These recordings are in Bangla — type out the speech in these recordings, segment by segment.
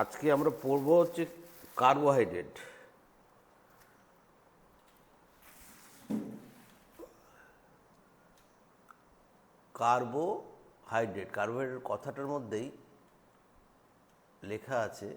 আজকে আমরা পড়ব হচ্ছে কার্বোহাইড্রেট। কার্বোহাইড্রেট কথাটার মধ্যেই লেখা আছে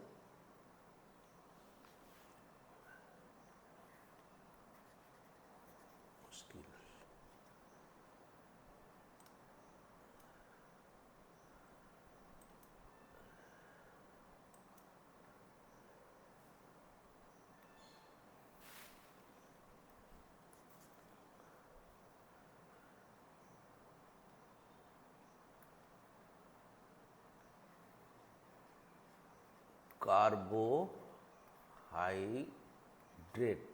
কার্বোহাইড্রেট।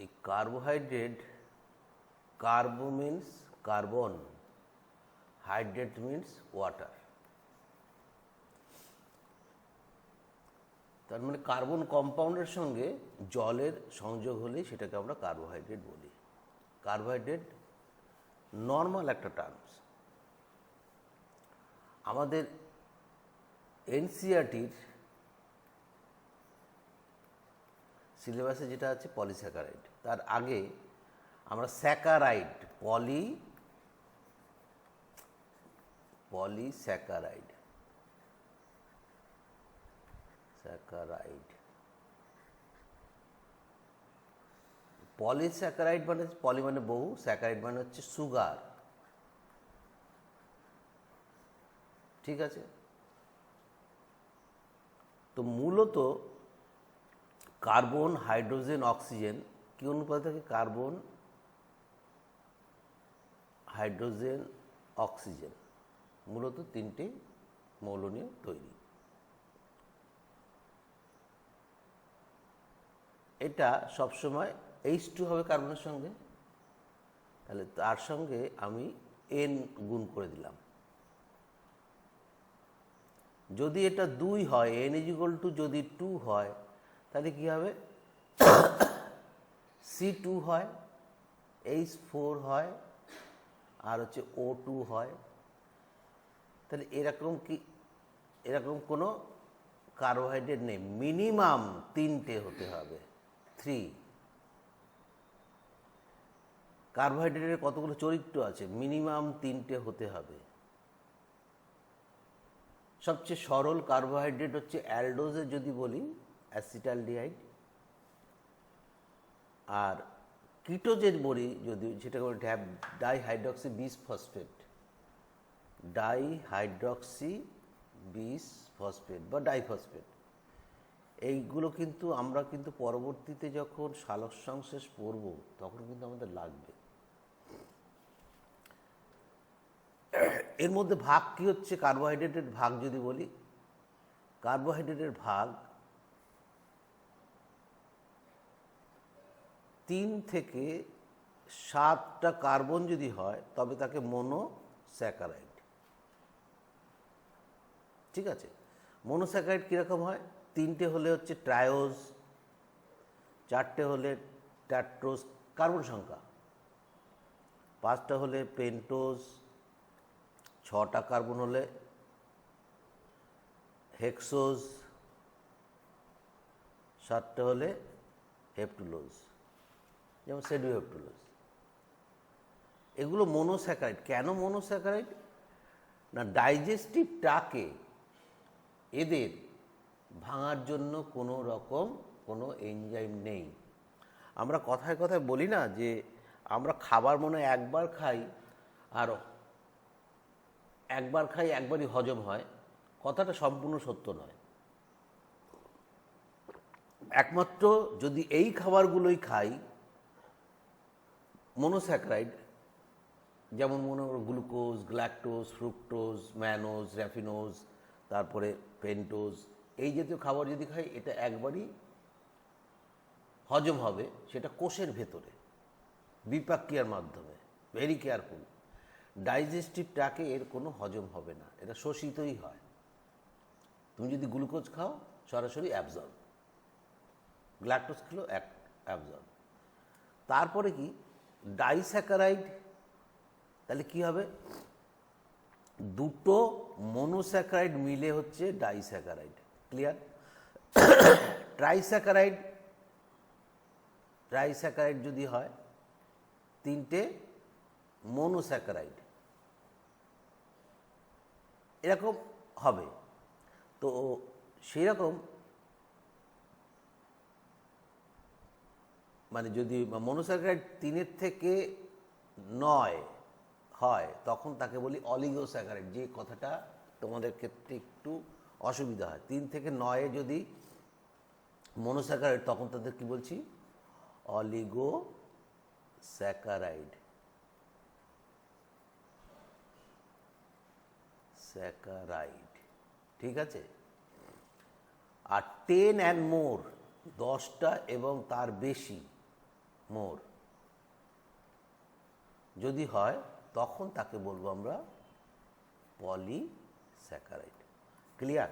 এই carbohydrate, carbo means carbon, hydrate means water. তার মানে কার্বন কম্পাউন্ডের সঙ্গে জলের সংযোগ হলেই সেটাকে আমরা কার্বোহাইড্রেট বলি। কার্বোহাইড্রেট নর্মাল একটা টার্মস। আমাদের এনসিইআরটির সিলেবাসে যেটা আছে পলিস্যাকারাইড, তার আগে আমরা স্যাকারাইড, পলিস্যাকারাইড পলিস্যাকারাইড মানে পলি মানে বহু, স্যাকারাইড মানে হচ্ছে সুগার। ঠিক আছে, তো মূলত কার্বন, হাইড্রোজেন, অক্সিজেন কি অনুপাতে থাকে? কার্বন, হাইড্রোজেন, অক্সিজেন মূলত তিনটে মৌল নিয়ে তৈরি। এটা সবসময় H2 হবে কার্বনের সঙ্গে, তাহলে তার সঙ্গে আমি N গুণ করে দিলাম। যদি এটা 2 হয়, N = যদি 2 হয়, তাহলে কি হবে? C2 হয়, H4 হয়, আর হচ্ছে O2 হয়। তাহলে এরকম কোনো কার্বোহাইড্রেট নেই। মিনিমাম 3টে হতে হবে, 3। কার্বোহাইড্রেটের কতগুলো চরিত্র আছে? মিনিমাম 3টে হতে হবে। সবচেয়ে সরল কার্বোহাইড্রেট হচ্ছে অ্যালডোজে যদি বলি অ্যাসিটালডিহাইড, আর কিটোজের বলি যদি যেটা ডাইহাইড্রক্সি বিসফসফেট, বা ডাইফসফেট। এইগুলো কিন্তু আমরা পরবর্তীতে যখন সালোকসংশ্লেষ পড়ব তখন কিন্তু আমাদের লাগবে। এর মধ্যে ভাগ কি হচ্ছে? কার্বোহাইড্রেটের ভাগ যদি বলি, কার্বোহাইড্রেটের ভাগ 3 থেকে 7টা কার্বন যদি হয় তবে তাকে মনোস্যাকারাইড। ঠিক আছে, মনোস্যাকারাইড কীরকম হয়? 3টে হলে হচ্ছে ট্রায়োজ, 4টে হলে ট্যাট্রোজ, কার্বন সংখ্যা, 5টা হলে পেন্টোজ, 6টা কার্বন হলে হেক্সোজ, 7টে হলে হেপ্টুলোজ, যেমন সেডুহেপ্টুলোজ। এগুলো মনোস্যাকারাইড। কেন মনোস্যাকারাইড? না, ডাইজেস্টিভ ট্র্যাকে এদের ভাঙার জন্য কোনো এনজাইম নেই। আমরা কথায় কথায় বলি না যে আমরা খাবার মনে হয় একবার খাই, আর একবারই হজম হয়। কথাটা সম্পূর্ণ সত্য নয়। একমাত্র যদি এই খাবারগুলোই খাই মনোস্যাকারাইড, যেমন মনে করো গ্লুকোজ, গ্ল্যাকটোজ, ফ্রুক্টোজ, ম্যানোজ, র্যাফিনোজ, তারপরে পেন্টোজ, এই জাতীয় খাবার যদি খাই এটা একবারই হজম হবে, সেটা কোষের ভেতরে বিপাক্রিয়ার মাধ্যমে। Very careful. ডাইজেস্টিভ ট্র্যাকে এর কোনো হজম হবে না, এটা শোষিতই হয়। তুমি যদি গ্লুকোজ খাও সরাসরি অ্যাবজর্ব, গ্ল্যাকটোজ খেলো অ্যাবজর্ব। তারপরে কি? ডাইস্যাকারাইড। তাহলে কি হবে? দুটো মনোস্যাকারাইড মিলে হচ্ছে ডাইস্যাকারাইড। ক্লিয়ার? ট্রাইস্যাকারাইড ট্রাইস্যাকারাইড যদি হয় তিনটে মনোস্যাকারাইড এরকম হবে। তো সেই রকম মানে যদি মনোস্যাকারাইড 3 থেকে 9 হয় তখন তাকে বলি অলিগোস্যাকারাইড, যে কথাটা তোমাদের ক্ষেত্রে একটু অসুবিধা হয়। 3 থেকে 9 যদি মনোস্যাকারাইড তখন তাদের কি বলছি? অলিগোস্যাকারাইড। স্যাকারাইড, ঠিক আছে? আর 10 অ্যান্ড মোর, 10টা এবং তার বেশি মোর যদি হয় তখন তাকে বলবো আমরা পলিস্যাকারাইড। ক্লিয়ার?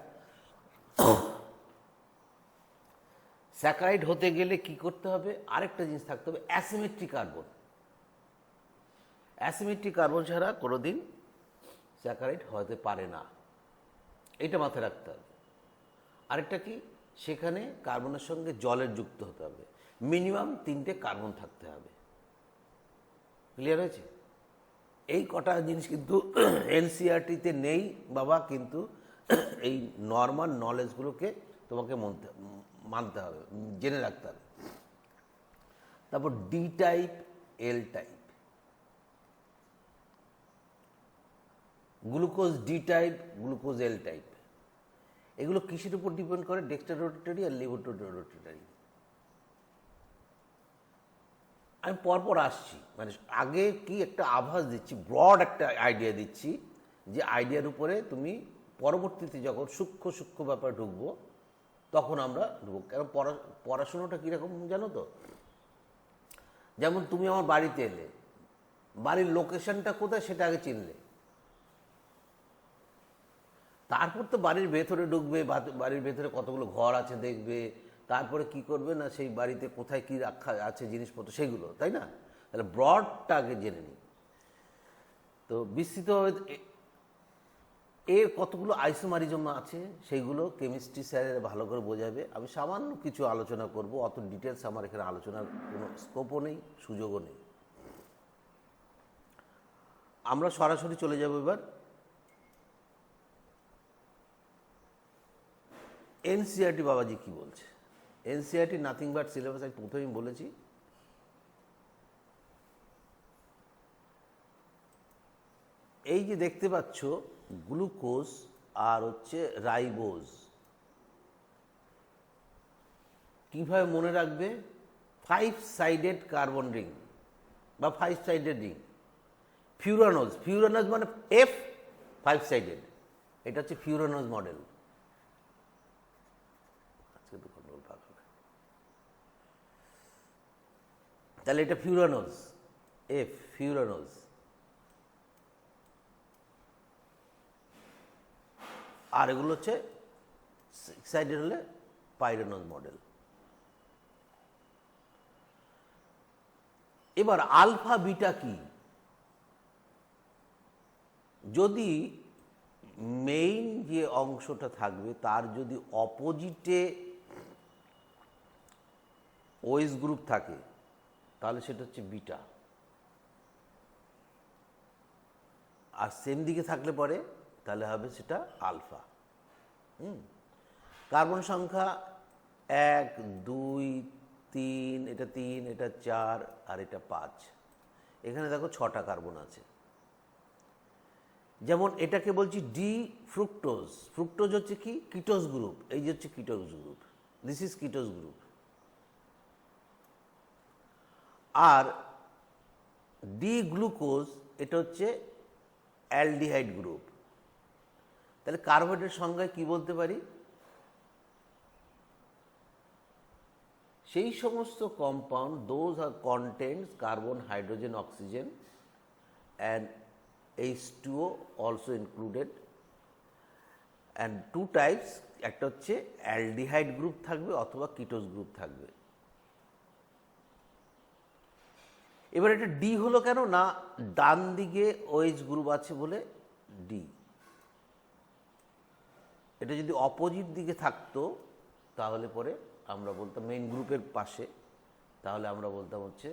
স্যাকারাইড হতে গেলে কি করতে হবে? আরেকটা জিনিস থাকতে হবে, অ্যাসিমেট্রিক কার্বন। অ্যাসিমেট্রিক কার্বন ছাড়া কোনোদিন স্যাকারাইড হতে পারে না, এটা মাথায় রাখতে হবে। আরেকটা কি, সেখানে কার্বনের সঙ্গে জলের যুক্ত হতে হবে, মিনিমাম 3টে কার্বন থাকতে হবে। ক্লিয়ার হয়েছে? এই কটা জিনিস কিন্তু এনসিইআরটিতে নেই বাবা, কিন্তু এই নর্মাল নলেজগুলোকে তোমাকে মানতে হবে, জেনে রাখতে হবে। তারপর D type, L type, glucose D type, glucose L type, এগুলো কিসের উপর ডিপেন্ড করে? ডেক্সট্রা রোটেটরি আর লিভার রোটেটরি। আমি পরপর আসছি, মানে আগে কি একটা আভাস দিচ্ছি, ব্রড একটা আইডিয়া দিচ্ছি, যে আইডিয়ার উপরে তুমি পরবর্তীতে যখন সূক্ষ্ম সূক্ষ্ম ব্যাপার ঢুকবো তখন আমরা ঢুকবো। কারণ পড়াশোনাটা কীরকম জানো তো? যেমন তুমি আমার বাড়িতে এলে, বাড়ির লোকেশনটা কোথায় সেটা আগে চিনলে, তারপর তো বাড়ির ভেতরে ঢুকবে, বাড়ির ভেতরে কতগুলো ঘর আছে দেখবে, তারপরে কি করবে না সেই বাড়িতে কোথায় কি রাখা আছে জিনিসপত্র সেগুলো, তাই না? তাহলে ব্রডটা আগে জেনে নিই। তো বিস্তৃতভাবে এর কতগুলো আইসোমারিজম আছে সেইগুলো কেমিস্ট্রি স্যারের ভালো করে বোঝাবে। আমি সামান্য কিছু আলোচনা করব, অত ডিটেলস আমার এখানে আলোচনার কোনো স্কোপও নেই, সুযোগও নেই। আমরা সরাসরি চলে যাব এবার এনসিইআরটি। বাবাজি কি বলছে? এনসিইআরটি নাথিং বাট সিলেবাস, আমি প্রথমেই বলেছি। এই যে দেখতে পাচ্ছ গ্লুকোজ আর হচ্ছে রাইবোজ, কিভাবে মনে রাখবে? 5 সাইডেড কার্বন রিং বা 5 সাইডেড রিং। ফিউরানোজ, ফিউরানোজ মানে F 5 সাইডেড, এটা হচ্ছে ফিউরানোজ মডেল। তাহলে এটা ফিউরানোজ, F ফিউরানোজ। আর এগুলো হচ্ছে 6 সাইডেড হলে পাইরানোজ মডেল। এবার আলফা বিটা কি? যদি মেইন যে অংশটা থাকবে তার যদি অপোজিটে ওএস গ্রুপ থাকে তাহলে সেটা হচ্ছে বিটা, আর সেম দিকে থাকলে পরে তাহলে হবে সেটা আলফা। কার্বন সংখ্যা 1 2 3, এটা 3, এটা 4 আর এটা 5। এখানে দেখো 6টা কার্বন আছে। যেমন এটাকে বলছি ডি ফ্রুক্টোজ। ফ্রুক্টোজ হচ্ছে কি? Ketose group. এই যে হচ্ছে ketose group, this is ketose group. আর ডি গ্লুকোজ, এটা হচ্ছে অ্যালডিহাইড গ্রুপ। তাহলে কার্বোহাইড্রেট সংজ্ঞায় কি বলতে পারি? সেই সমস্ত compound those are contents carbon, hydrogen, oxygen and H2O also included, and 2 types, একটা হচ্ছে অ্যালডিহাইড গ্রুপ থাকবে অথবা কিটোজ গ্রুপ থাকবে। এবার এটা ডি হলো কেন না? ডান দিকে OH গ্রুপ আছে বলে ডি। এটা যদি অপোজিট দিকে থাকতো তাহলে পরে আমরা বলতাম মেইন গ্রুপের পাশে, তাহলে আমরা বলতাম হচ্ছে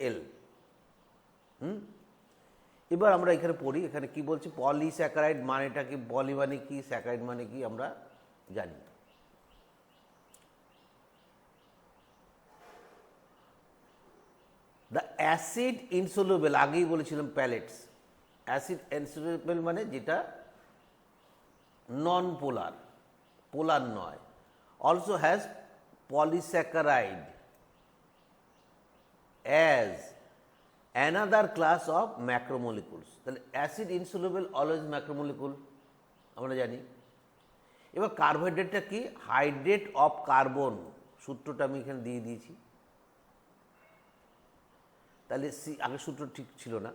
এল। এবার আমরা এখানে পড়ি, এখানে কি বলছে, পলিস্যাকারাইড মানেটা কি, পলি মানে কি, স্যাকারাইড মানে কি আমরা জানি। দ্য অ্যাসিড ইনসলুবেল, আগেই বলেছিলাম প্যালেটস, অ্যাসিড ইনসলুবেল মানে যেটা নন পোলার, পোলার নয়, also has polysaccharide as another class of macromolecules. তাহলে অ্যাসিড ইনসলুবেল অলওয়েজ ম্যাক্রোমলিকুল আমরা জানি। এবার কার্বোহাইড্রেটটা কি, হাইড্রেট অফ কার্বন, সূত্রটা আমি এখানে দিয়ে দিয়েছি। তাহলে সি, আগে সূত্র ঠিক ছিল না,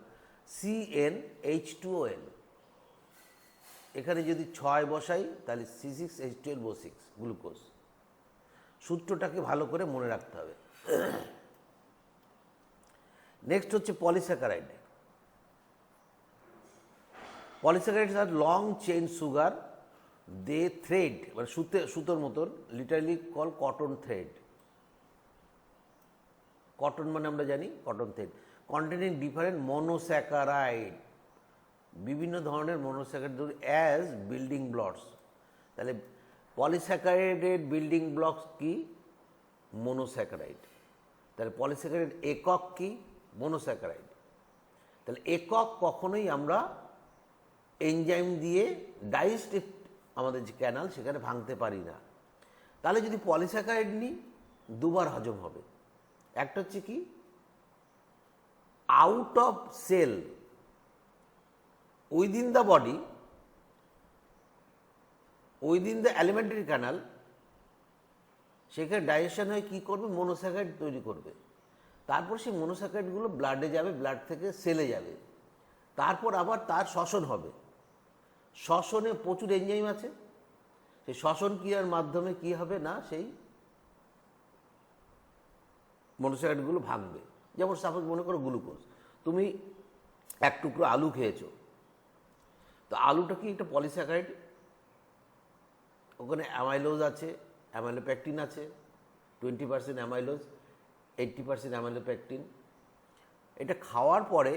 CnH2ON, এখানে যদি 6 বসাই তাহলে C6H12O6 গ্লুকোজ। সূত্রটাকে ভালো করে মনে রাখতে হবে। নেক্সট হচ্ছে পলিস্যাকারাইড। পলিস্যাকারাইডস আর লং চেইন সুগার, দে থ্রেড, মানে সুতোর মতন, literally call cotton thread. Cotton মানে আমরা জানি cotton thread, containing different monosaccharide, বিভিন্ন ধরনের মনোস্যাকারাইড অ্যাজ বিল্ডিং ব্লকস। তাহলে পলিস্যাকারাইডের বিল্ডিং ব্লকস কি, মনোস্যাকারাইড। তাহলে পলিস্যাকারাইড একক কি, মনোস্যাকারাইড। তাহলে একক কখনোই আমরা এনজাইম দিয়ে ডাইজেস্টিভ আমাদের যে ক্যানাল সেখানে ভাঙতে পারি না। তাহলে যদি পলিস্যাকারাইড নিই দুবার হজম হবে। একটা হচ্ছে কি, out of cell within the body, within the alimentary canal, সেখানে ডাইজেশন হয়ে কী করবে, মনোস্যাকারাইড তৈরি করবে। তারপর সেই মনোস্যাকারাইডগুলো ব্লাডে যাবে, ব্লাড থেকে সেলে যাবে, তারপর আবার তার শ্বসন হবে। শ্বসনে প্রচুর এনজাইম আছে, সেই শ্বসন ক্রিয়ার মাধ্যমে কি হবে না, সেই মনোস্যাকারাইডগুলো ভাঙবে। যেমন সাপোজ মনে করো গ্লুকোজ, তুমি এক টুকরো আলু খেয়েছো, তো আলুটা কি একটা পলিস্যাকারাইড, ওখানে অ্যামাইলোজ আছে, অ্যামাইলোপ্যাকটিন আছে, 20% অ্যামাইলোজ, 80% অ্যামাইলোপ্যাকটিন। এটা খাওয়ার পরে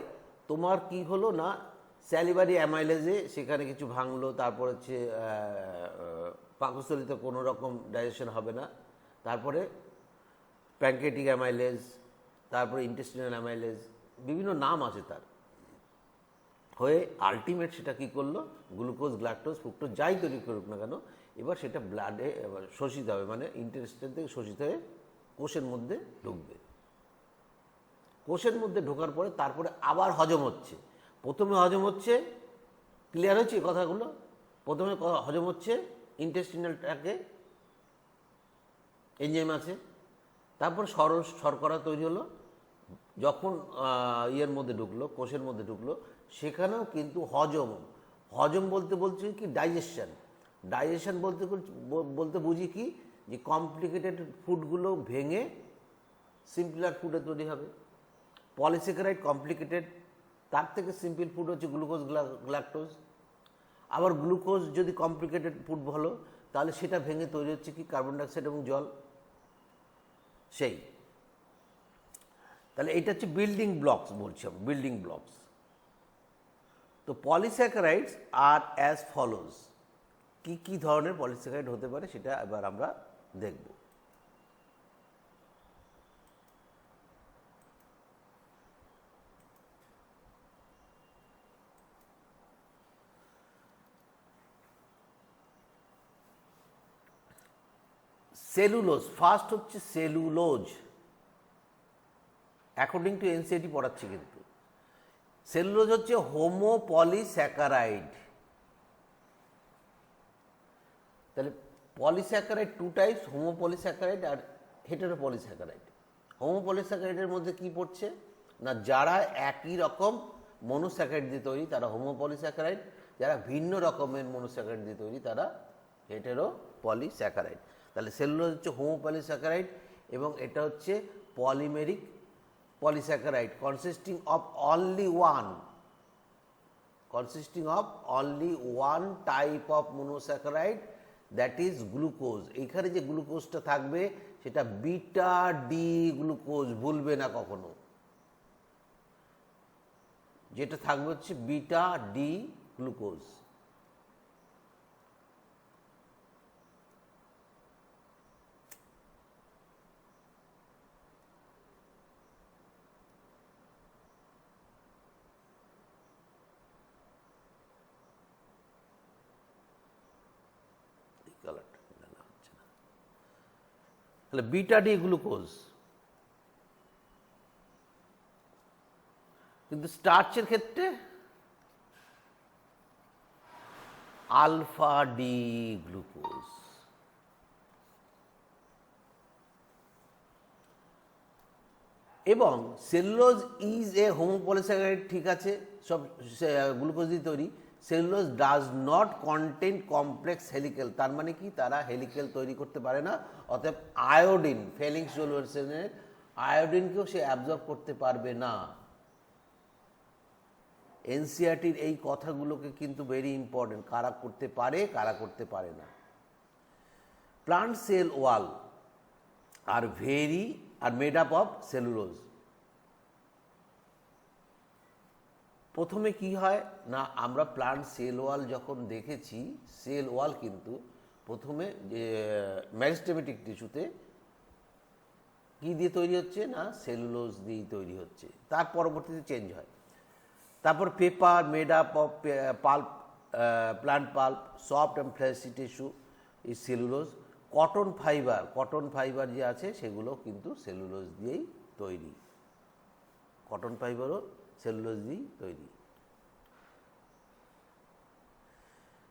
তোমার কি হলো না, স্যালিভারি অ্যামাইলেজে সেখানে কিছু ভাঙলো, তারপর হচ্ছে পাকস্থলিতে কোনো রকম ডাইজেশন হবে না, তারপরে প্যানক্রিয়াটিক অ্যামাইলেজ, তারপরে ইন্টেস্টিনাল অ্যামাইলেজ, বিভিন্ন নাম আছে তার, হয়ে আলটিমেট সেটা কী করলো, গ্লুকোজ, গ্লাকটোজ, ফ্রুক্টোজ যাই তৈরি করুক না কেন, এবার সেটা ব্লাডে শোষিত হবে, মানে ইন্টেস্টাইন থেকে শোষিত হয়ে কোষের মধ্যে ঢুকবে। কোষের মধ্যে ঢোকার পরে তারপরে আবার হজম হচ্ছে। প্রথমে হজম হচ্ছে, ক্লিয়ার হচ্ছে এই কথাগুলো, প্রথমে হজম হচ্ছে ইন্টেস্টিনাল ট্র্যাকে এনজাইম আছে, তারপর শর্করা তৈরি হলো, যখন ইয়ের মধ্যে ঢুকলো, কোষের মধ্যে ঢুকলো, সেখানেও কিন্তু হজম, হজম বলতে বলছে কি, ডাইজেশন। ডাইজেশন বলতে বুঝি কি, যে কমপ্লিকেটেড ফুডগুলো ভেঙে সিম্পলার ফুডে তৈরি হবে। পলিস্যাকারাইড কমপ্লিকেটেড, তার থেকে সিম্পল ফুড হচ্ছে গ্লুকোজ, গ্লাকটোজ। আবার গ্লুকোজ যদি কমপ্লিকেটেড ফুড হলো, তাহলে সেটা ভেঙে তৈরি হচ্ছে কি, কার্বন ডাইঅক্সাইড এবং জল। সেই, তাহলে এটা হচ্ছে বিল্ডিং ব্লকস বলছি, বিল্ডিং ব্লকস। তো পলিস্যাকারাইডস আর অ্যাজ ফলোজ, কি কি ধরনের পলিস্যাকারাইড হতে পারে সেটা এবার আমরা দেখব। সেলুলোজ, ফার্স্ট হচ্ছে সেলুলোজ, অ্যাকর্ডিং টু এনসিইআরটি পড়াচ্ছি কিন্তু। সেলুলোজ হচ্ছে হোমোপলিস্যাকারাইড। তাহলে পলিস্যাকারাইড টু টাইপস, হোমোপলিস্যাকারাইড আর হেটেরোপলিস্যাকারাইড। হোমোপলিস্যাকারাইডের মধ্যে কি পড়ছে না, যারা একই রকম মনোস্যাকারাইড দিয়ে তৈরি তারা হোমোপলিস্যাকারাইড, যারা ভিন্ন রকমের মনোস্যাকারাইড দিয়ে তৈরি তারা হেটেরোপলিস্যাকারাইড। তাহলে সেলুলোজ হচ্ছে হোমোপলিস্যাকারাইড এবং এটা হচ্ছে polymeric polysaccharide consisting of only one consisting of only one type of monosaccharide, that is glucose. এইখানে যে গ্লুকোজটা থাকবে সেটা বিটা ডি গ্লুকোজ, ভুলবে না কখনো। যেটা থাকবে হচ্ছে বিটা ডি গ্লুকোজ। তাহলে বিটা ডি গ্লুকোজ। কিন্তু স্টার্চের ক্ষেত্রে আলফা ডি গ্লুকোজ। এবং সেলুলোজ ইজ এ হোমোপলিস্যাকারাইড, ঠিক আছে, সব গ্লুকোজ দিয়ে তৈরি। Cellulose does not contain complex helical, তার মানে কি তারা হেলিকেল তৈরি করতে পারে না। অতএব আয়োডিন, ফেলিং সলিউশনের আয়োডিনকেও সে অ্যাবজর্ব করতে পারবে না। এনসিইআরটির এই কথাগুলোকে কিন্তু ভেরি ইম্পর্টেন্ট, কারা করতে পারে কারা করতে পারে না। Plant cell wall are made up of cellulose. প্রথমে কি হয় না, আমরা প্লান্ট সেল ওয়াল যখন দেখেছি, সেল ওয়াল কিন্তু প্রথমে যে ম্যারিস্টেমেটিক টিস্যুতে কি দিয়ে তৈরি হচ্ছে না, সেলুলোজ দিয়ে তৈরি হচ্ছে, তার পরবর্তীতে চেঞ্জ হয়। তারপর paper made up of pulp, plant pulp, soft and fleshy tissue is cellulose. Cotton fibre যে আছে সেগুলো কিন্তু সেলুলোজ দিয়েই তৈরি, কটন ফাইবারও সেলুলোজ দিয়েই তৈরি।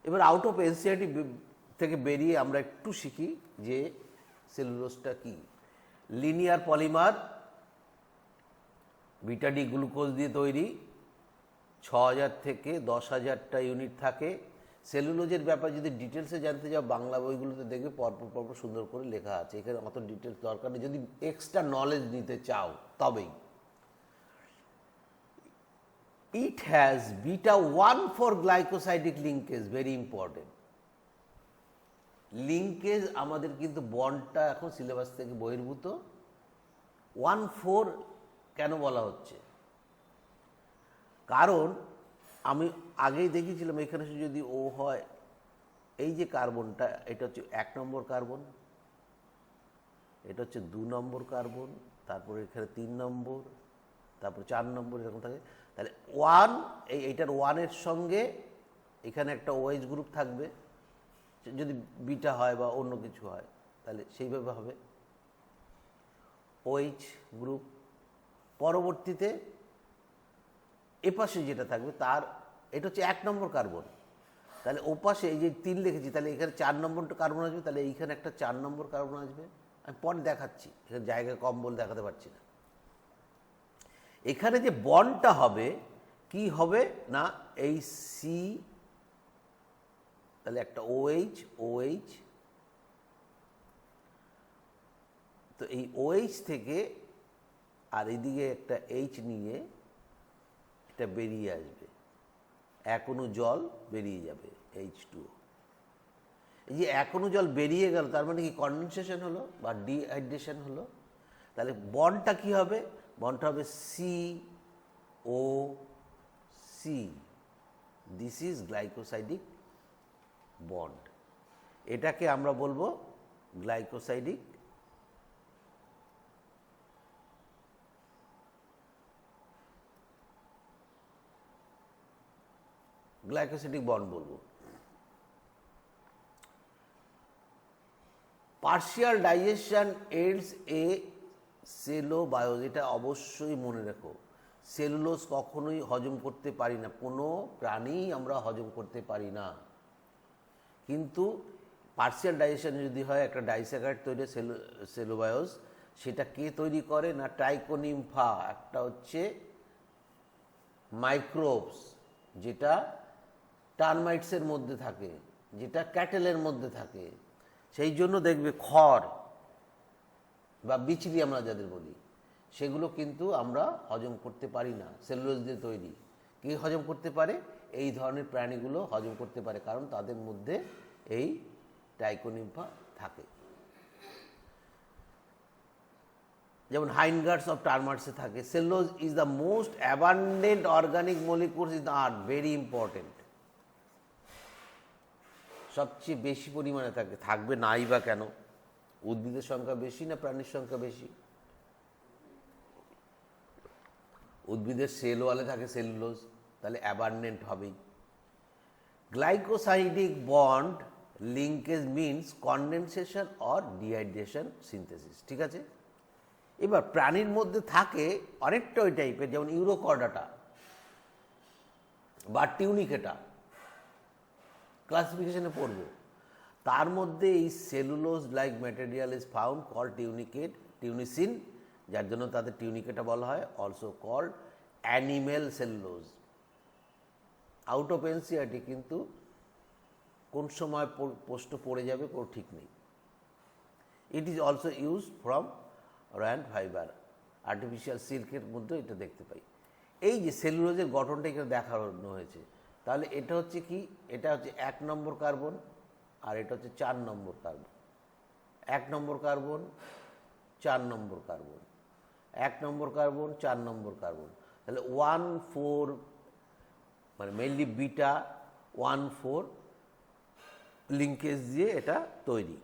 এবার আউট অফ এনসিইআরটি থেকে বেরিয়ে আমরা একটু শিখি যে সেলুলোজটা কি। Linear polymer, beta D glucose দিয়ে তৈরি, 6000 থেকে 10,000টা ইউনিট থাকে। সেলুলোজের ব্যাপারে যদি ডিটেলসে জানতে যাও, বাংলা বইগুলোতে দেখবে পরপর সুন্দর করে লেখা আছে, এখানে অত ডিটেলস দরকার নেই। যদি এক্সট্রা নলেজ নিতে চাও তবেই। It has beta 1,4 glycosidic linkage, very important. Linkage আমাদের কিন্তু বন্ডটা এখন সিলেবাস থেকে বহির্ভূত। 1,4 কেন বলা হচ্ছে? কারণ আমি আগেই দেখিয়েছিলাম, এখানে যদি ও হয়, এই যে কার্বনটা, এটা হচ্ছে 1 নম্বর কার্বন, এটা হচ্ছে 2 নম্বর কার্বন, তারপরে এখানে 3 নম্বর, তারপর 4 নম্বর, এরকম থাকে। তাহলে এইটার 1-এর সঙ্গে এখানে একটা OH গ্রুপ থাকবে, যদি বিটা হয় বা অন্য কিছু হয় তাহলে সেইভাবে হবে OH গ্রুপ। পরবর্তীতে এপাশে যেটা থাকবে তার, এটা হচ্ছে 1 নম্বর কার্বন, তাহলে ওপাশে এই যে 3 লিখেছি, তাহলে এখানে 4 নম্বরটা কার্বন আসবে, তাহলে এইখানে একটা 4 নম্বর কার্বন আসবে। আমি পরে দেখাচ্ছি, এখানে জায়গা কম বলে দেখাতে পারছি না। এখানে যে বন্ডটা হবে কি হবে না, এই সি, তাহলে একটা OH, তো এই OH থেকে আর এইদিকে একটা H নিয়ে এটা বেরিয়ে আসবে, এক অণু জল বেরিয়ে যাবে, H2O। এই যে এক অণু জল বেরিয়ে গেল, তার মানে কি কনডেনসেশন হলো বা ডিহাইড্রেশন হলো। তাহলে বন্ডটা কি হবে, বন্ডটা হবে COC, this is glycosidic bond. এটাকে আমরা বলবো গ্লাইকোসাইডিক বন্ড বলবো। পার্শিয়াল ডাইজেশন এইডস এ সেলোবায়োজ, এটা অবশ্যই মনে রেখো। সেলুলোজ কখনোই হজম করতে পারি না, কোনো প্রাণী আমরা হজম করতে পারি না। কিন্তু পার্শিয়াল ডাইজেশন যদি হয়, একটা ডাইস্যাকারাইড তৈরি সেলুবায়োজ, সেটা কে তৈরি করে না, ট্রাইকোনিমফা, একটা হচ্ছে মাইক্রোবস যেটা টার্মাইটসের মধ্যে থাকে, যেটা ক্যাটেলের মধ্যে থাকে। সেই জন্য দেখবে খড় বা বিচলি আমরা যাদের বলি, সেগুলো কিন্তু আমরা হজম করতে পারি না, সেলুলোজ দিয়ে তৈরি। কে হজম করতে পারে? এই ধরনের প্রাণীগুলো হজম করতে পারে, কারণ তাদের মধ্যে এই টাইকোনিম্ফা থাকে। যেমন হাইনগার্ডস অফ টার্মার্সে থাকে। Cellulose is the most abundant organic molecules in the earth, very important. সবচেয়ে বেশি পরিমাণে থাকে, থাকবে নাই বা কেন? উদ্ভিদের সংখ্যা বেশি না প্রাণীর সংখ্যা বেশি? উদ্ভিদের সেল ওয়ালে থাকে সেলুলোজ, তাহলে অ্যাবান্ডেন্ট হবেই। Glycosidic bond linkage means condensation or dehydration synthesis, ঠিক আছে। এবার প্রাণীর মধ্যে থাকে অনেকটা ওই টাইপের, যেমন ইউরোকর্ডাটা বা টিউনিকেটা, ক্লাসিফিকেশনে পড়ব। তার মধ্যে এই cellulose like material is found called tunicin, যার জন্য তাদের টিউনিকেটা বলা হয়, also called animal cellulose. Out of NCERT, কিন্তু কোন সময় প্রশ্ন পড়ে যাবে কোনো ঠিক নেই। It is also use from rayon fibre, artificial সিল্কের মধ্যে এটা দেখতে পাই। এই যে সেলুলোজের গঠনটা এখানে দেখানো হয়েছে, তাহলে এটা হচ্ছে কি? এটা হচ্ছে 1 নম্বর কার্বন, আর এটা হচ্ছে 4 নম্বর কার্বন। 1 নম্বর কার্বন, 4 নম্বর কার্বন, 1 নম্বর কার্বন, 4 নম্বর কার্বন, তাহলে 1,4, মানে মেনলি বিটা 1,4 লিঙ্কেজ দিয়ে এটা তৈরি।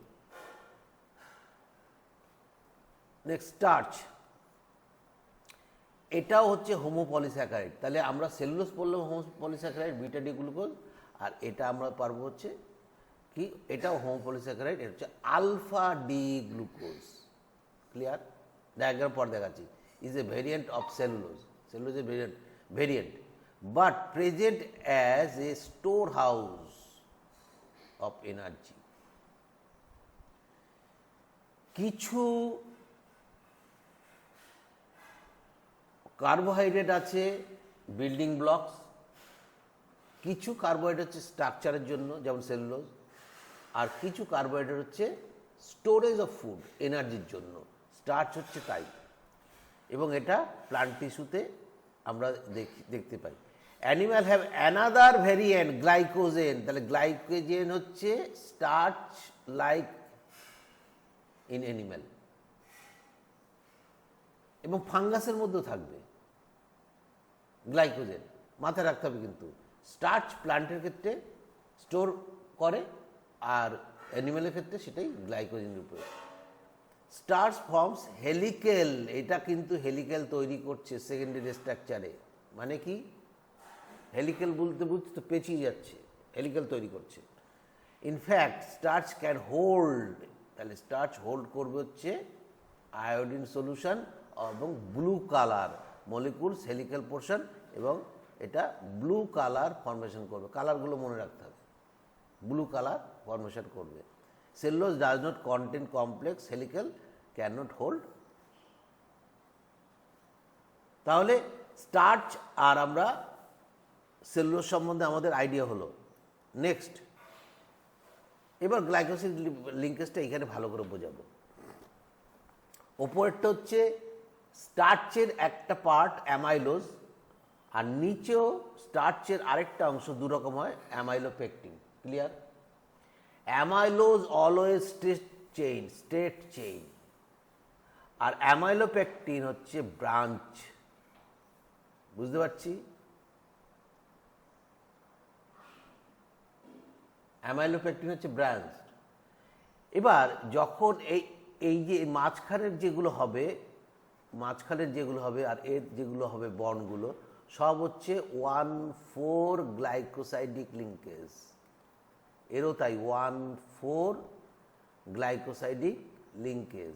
নেক্সট স্টার্চ, এটাও হচ্ছে হোমোপলিস্যাকারাইড। তাহলে আমরা সেলুলোজ পড়লাম হোমোপলিস্যাকারাইড, বিটা ডি গ্লুকোজ, আর এটা আমরা পারবো হচ্ছে কি? এটাও হোমোপলিস্যাকারাইড, এটা হচ্ছে alpha D glucose. Clear? Diagram পর দেখাচ্ছি। Is a variant of cellulose, সেলুলোজের variant, but present as a storehouse of energy. কিছু কার্বোহাইড্রেট আছে বিল্ডিং ব্লকস, কিছু কার্বোহাইড্রেট হচ্ছে স্ট্রাকচারের জন্য, যেমন সেলুলোজ, আর কিছু কার্বোহাইড্রেট হচ্ছে স্টোরেজ অফ ফুড, এনার্জির জন্য। স্টার্চ হচ্ছে তাই, এবং এটা প্লান্ট টিস্যুতে আমরা দেখতে পাই। Animal have another variant glycogen, তাহলে গ্লাইকোজেন হচ্ছে স্টার্চ লাইক ইন অ্যানিম্যাল, এবং ফাঙ্গাসের মধ্যেও থাকবে গ্লাইকোজেন, মাথায় রাখতে হবে। কিন্তু স্টার্চ প্লান্টের ক্ষেত্রে স্টোর করে, আর অ্যানিম্যালের ক্ষেত্রে সেটাই গ্লাইকোজেনের উপরে। স্টার্চ ফর্মস হেলিকেল, এটা কিন্তু হেলিকেল তৈরি করছে সেকেন্ডারি স্ট্রাকচারে। মানে কি? হেলিকেল বলতে বুঝতে তো পেঁচিয়ে যাচ্ছে, হেলিকেল তৈরি করছে। ইনফ্যাক্ট স্টার্চ ক্যান হোল্ড, তাহলে স্টার্চ হোল্ড করবে হচ্ছে আয়োডিন সলিউশন এবং blue colour molecules, helical portion, এবং এটা ব্লু কালার ফর্মেশন করবে। কালারগুলো মনে রাখতে হবে, ব্লু কালার ফর্মেশন করবে। Cellulose does not contain complex helical, can not hold. তাহলে স্টার্চ আর আমরা সেলুলোজ সম্বন্ধে আমাদের আইডিয়া হলো। নেক্সট, এবার গ্লাইকোসিড লিঙ্কেজটা এখানে ভালো করে বোঝাবো। ওপরেরটা হচ্ছে স্টার্চের একটা পার্ট অ্যামাইলোজ, আর নিচেও স্টার্চের আরেকটা অংশ দুরকম হয়, amylopectin. Clear? Amylose always straight chain, আর অ্যামাইলোপেকটিন হচ্ছে ব্রাঞ্চ। বুঝতে পারছি? অ্যামাইলোপেকটিন হচ্ছে ব্রাঞ্চ। এবার যখন এই যে মাঝখানের যেগুলো হবে, আর এর যেগুলো হবে বন্ডগুলো, সব হচ্ছে 1,4 গ্লাইকোসাইডিক লিঙ্কেজ। এরও তাই 1,4 গ্লাইকোসাইডিক লিঙ্কেজ।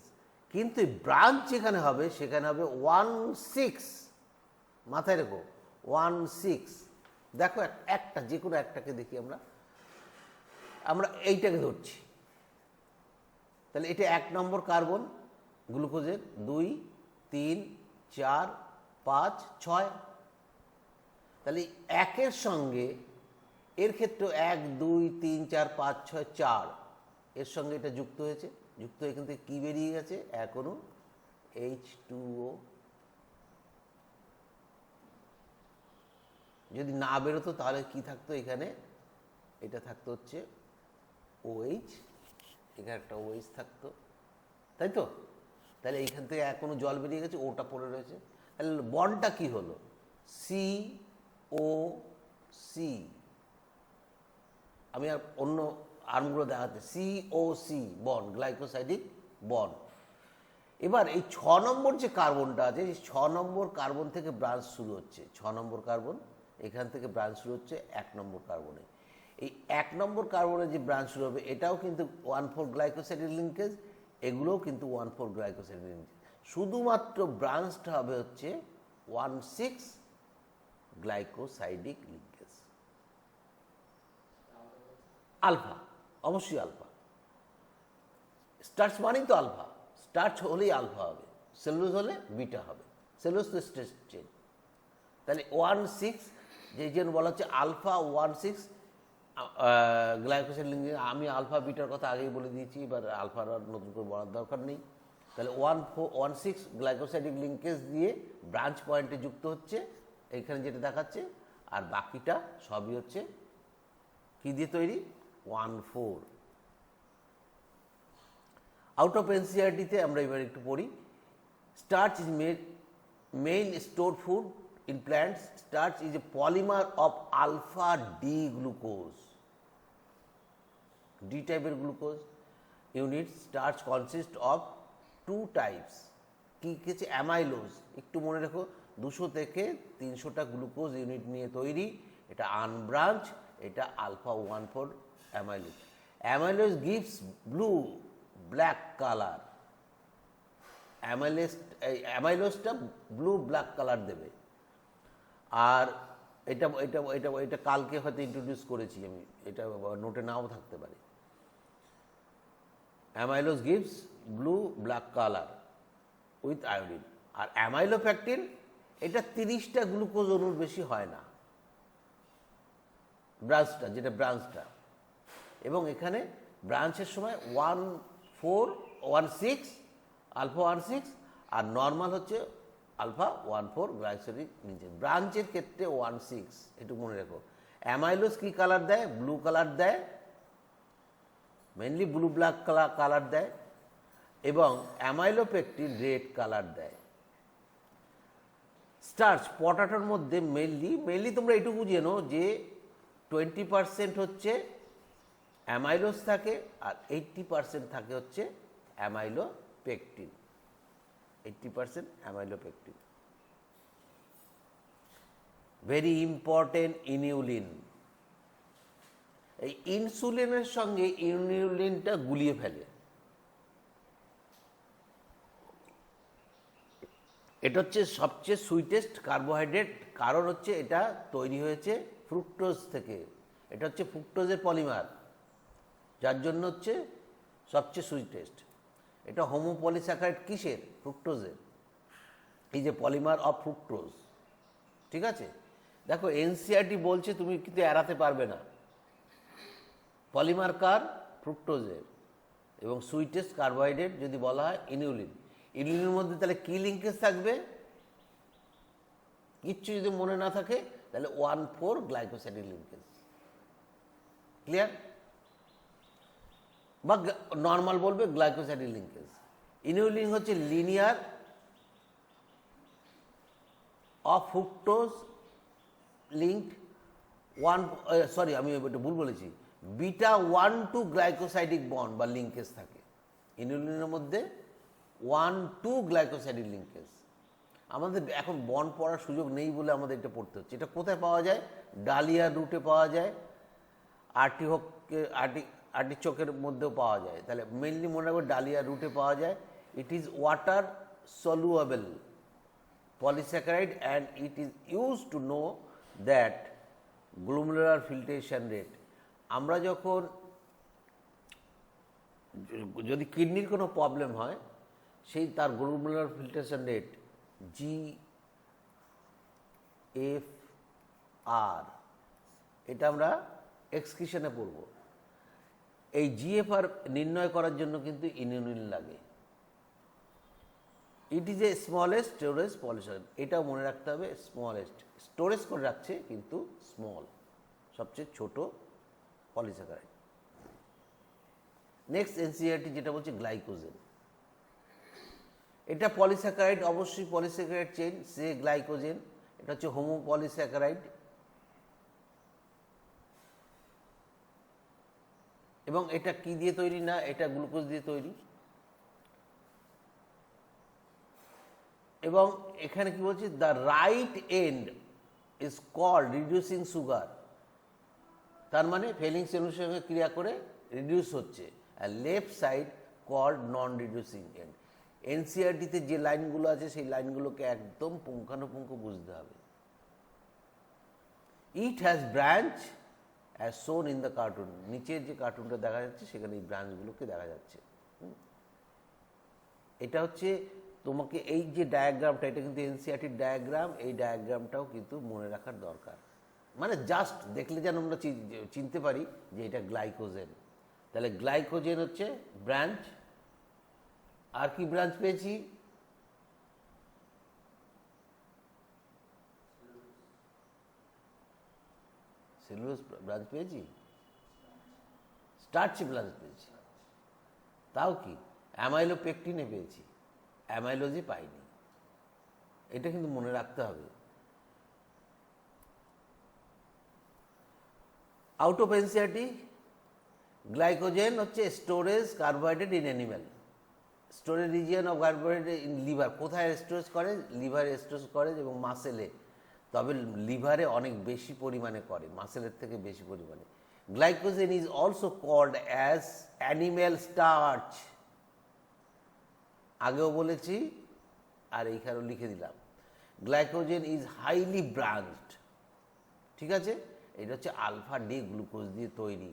কিন্তু ব্রাঞ্চ যেখানে হবে সেখানে হবে 1,6, মাথায় রেখো 1,6। দেখো একটা, যে কোনো একটাকে দেখি, আমরা এইটাকে ধরছি। তাহলে এটা 1 নম্বর কার্বন গ্লুকোজের, 2, 3, 4, 5, 6। তাহলে একের সঙ্গে এর ক্ষেত্রে 1, 2, 3, 4, 5, 6, 4 এর সঙ্গে এটা যুক্ত হয়েছে। যুক্ত হয়ে এখান থেকে কী বেরিয়ে গেছে? এখনো H2O। যদি না বেরোতো তাহলে কি থাকতো এখানে, এটা থাকতো হচ্ছে OH, এখানে একটা OH থাকতো, তাই তো? তাহলে এইখান থেকে এখনো জল বেরিয়ে গেছে, ওটা পড়ে রয়েছে। তাহলে বন্ডটা কি হলো? COC। আমি আর অন্য আর্মগুলো দেখাচ্ছি, COC বন্ড, গ্লাইকোসাইডিক বন্ড। এবার এই 6 নম্বর যে কার্বনটা আছে, 6 নম্বর কার্বন থেকে ব্রাঞ্চ শুরু হচ্ছে, 6 নম্বর কার্বন এখান থেকে ব্রাঞ্চ শুরু হচ্ছে 1 নম্বর কার্বনে। এই 1 নম্বর কার্বনে যে ব্রাঞ্চ শুরু হবে এটাও কিন্তু 1,4 গ্লাইকোসাইডিক লিঙ্কেজ, এগুলোও কিন্তু 1,4 গ্লাইকোসাইডিক লিঙ্কেজ। শুধুমাত্র ব্রাঞ্চটা হবে হচ্ছে 1,6 গ্লাইকোসাইডিক লিঙ্কেজ। আলফা, অবশ্যই আলফা। স্টার্চ মানেই তো আলফা, স্টার্চ হলেই আলফা হবে, সেলুলোজ হলে বিটা হবে, সেলুলোজ তো স্ট্রেস চেন। তাহলে 1,6 যে জন্য বলা হচ্ছে আলফা 1,6 গ্লাইকোসাইড লিঙ্কেজ। আমি আলফা বিটার কথা আগেই বলে দিয়েছি, এবার আলফার আর নতুন করে বলার দরকার নেই। তাহলে 1,6 গ্লাইকোসাইডিক লিঙ্কেজ দিয়ে ব্রাঞ্চ পয়েন্টে যুক্ত হচ্ছে, এইখানে যেটা দেখাচ্ছে, আর বাকিটা সবই হচ্ছে কি দিয়ে তৈরি? 1,4। আউট অফ এনসিআরটিতে আমরা এবার একটু পড়ি। Starch is main store food in plants. Starch is a polymer of alpha D glucose, D type glucose unit. Starch consists of 2 types. কি কিছু অ্যামাইলোজ, একটু মনে রাখো, 200 থেকে 300টা গ্লুকোজ ইউনিট নিয়ে তৈরি। এটা আনব্রাঞ্চ, এটা alpha 1,4 amylose. Amylose gives blue black colour. অ্যামাইলোজটা ব্লু ব্ল্যাক কালার দেবে। আর এটা এটা এটা এটা কালকে হয়তো ইন্ট্রোডিউস করেছি আমি, এটা নোটে নাও থাকতে পারে। Amylose gives blue black colour with iodine. আর অ্যামাইলোপ্যাকটিন, এটা 30টা গ্লুকোজ অণুর বেশি হয় না, ব্রাঞ্চটা, যেটা ব্রাঞ্চটা। এবং এখানে ব্রাঞ্চের সময় 1,4 আলফা 1,6, আর নর্মাল হচ্ছে আলফা 1,4 গ্লাইকোসাইডিক লিঙ্কেজ। ব্রাঞ্চের ক্ষেত্রে 1,6, একটু মনে রেখো। অ্যামাইলোজ কি কালার দেয়? ব্লু কালার দেয়, মেনলি ব্লু ব্ল্যাক কালার দেয়, এবং অ্যামাইলোপেকটিন রেড কালার দেয়। স্টার্চ পটাটোর মধ্যে মেনলি তোমরা এটুকু জেনো যে 20% হচ্ছে অ্যামাইলোজ থাকে, আর 80% থাকে হচ্ছে অ্যামাইলোপেকটিন। 80% অ্যামাইলোপেকটিন। Very important, ইনিউলিন। এই ইনসুলিনের সঙ্গে ইনিউলিনটা গুলিয়ে ফেলে। এটা হচ্ছে সবচেয়ে সুইটেস্ট কার্বোহাইড্রেট, কারণ হচ্ছে এটা তৈরি হয়েছে ফ্রুক্টোজ থেকে। এটা হচ্ছে ফ্রুক্টোজের পলিমার, যার জন্য হচ্ছে সবচেয়ে সুইটেস্ট। এটা হোমোপলিস্যাকারাইড কিসের? ফ্রুক্টোজের। এই যে পলিমার অফ ফ্রুক্টোজ, ঠিক আছে? দেখো এনসিআরটি বলছে, তুমি কিন্তু এড়াতে পারবে না। পলিমার কার? ফ্রুক্টোজের। এবং সুইটেস্ট কার্বোহাইড্রেট যদি বলা হয় ইনিউলিন। ইনিউলিনের মধ্যে তাহলে কি লিঙ্কেজ থাকবে? কিচ্ছু যদি মনে না থাকে তাহলে 1,4 গ্লাইকোসাইডিক লিঙ্কেজ। ক্লিয়ার? বা নর্মাল বলবে গ্লাইকোসাইডিক লিঙ্কেজ। ইনিউলিন হচ্ছে লিনিয়ার অফ ফ্রুক্টোজ লিঙ্কড আমি একটু ভুল বলেছি, বিটা 1,2 গ্লাইকোসাইডিক বন্ড বা লিঙ্কেজ থাকে ইনিউলিনের মধ্যে। 1,2 গ্লাইকোসাইডিক লিঙ্কেজ। আমাদের এখন বন্ড পড়ার সুযোগ নেই বলে আমাদের এটা পড়তে হচ্ছে। এটা কোথায় পাওয়া যায়? ডালিয়া রুটে পাওয়া যায়, আর্টিচোকের মধ্যেও পাওয়া যায়। তাহলে মেনলি মনে রাখবে ডালিয়া রুটে পাওয়া যায়। It is water soluble polysaccharide and it is used to know that glomerular filtration rate. আমরা যখন যদি কিডনির কোনো প্রবলেম হয়, সেই তার গ্লোমেরুলার ফিল্ট্রেশন রেট GFR, এটা আমরা এক্সক্রিশনে পড়ব। এই GFR নির্ণয় করার জন্য কিন্তু ইনিউলিন লাগে। It is a smallest storage polysaccharide, এটাও মনে রাখতে হবে, স্মলেস্ট স্টোরেজ করে রাখছে কিন্তু স্মল, সবচেয়ে ছোট পলিস্যাকারাইড। নেক্সট এনসিইআরটি যেটা বলছে গ্লাইকোজেন, এটা পলিস্যাকারাইড, অবশ্যই পলিস্যাকারাইড চেইন, সে গ্লাইকোজেন, এটা হচ্ছে হোমো পলিস্যাকারাইড এবং এটা কি দিয়ে তৈরি না, এটা গ্লুকোজ দিয়ে তৈরি। এবং এখানে কি বলছে, the right end is called reducing sugar, তার মানে ফেলিং সলিউশনের সঙ্গে ক্রিয়া করে রিডিউস হচ্ছে, আর left side called non reducing end. এনসিইআরটিতে যে লাইনগুলো আছে সেই লাইনগুলোকে একদম পুঙ্খানুপুঙ্খ বুঝতে হবে। It has branch as shown in the cartoon, নিচের যে কার্টুনটা দেখা যাচ্ছে সেখানে এই ব্রাঞ্চগুলোকে দেখা যাচ্ছে। এটা হচ্ছে তোমাকে এই যে ডায়াগ্রামটা, এটা কিন্তু এনসিইআরটির ডায়াগ্রাম, এই ডায়াগ্রামটাও কিন্তু মনে রাখার দরকার, মানে জাস্ট দেখলে যেন আমরা চিনতে পারি যে এটা গ্লাইকোজেন। তাহলে গ্লাইকোজেন হচ্ছে ব্রাঞ্চ, আর কি ব্রাঞ্চ পেয়েছি, সেলুলোজ ব্রাঞ্চ পেয়েছি, স্টার্চ ব্রাঞ্চ পেয়েছি, তাও কি অ্যামাইলোপেকটিনে পেয়েছি, অ্যামাইলোজে পাইনি, এটা কিন্তু মনে রাখতে হবে। আউট অফ এনসিইআরটি, গ্লাইকোজেন হচ্ছে storage carbohydrate in animal, storage region of carbohydrate in liver, কোথায় স্টোরেজ করে, লিভারে স্টোরেজ করে এবং মাসেলে, তবে লিভারে অনেক বেশি পরিমাণে করে, মাসেলের থেকে বেশি পরিমাণে। Glycogen is also called as animal starch, আগেও বলেছি আর এইখানেও লিখে দিলাম, গ্লাইকোজেন ইজ হাইলি ব্রাঞ্চড, ঠিক আছে, এটা হচ্ছে আলফা ডি গ্লুকোজ দিয়ে তৈরি।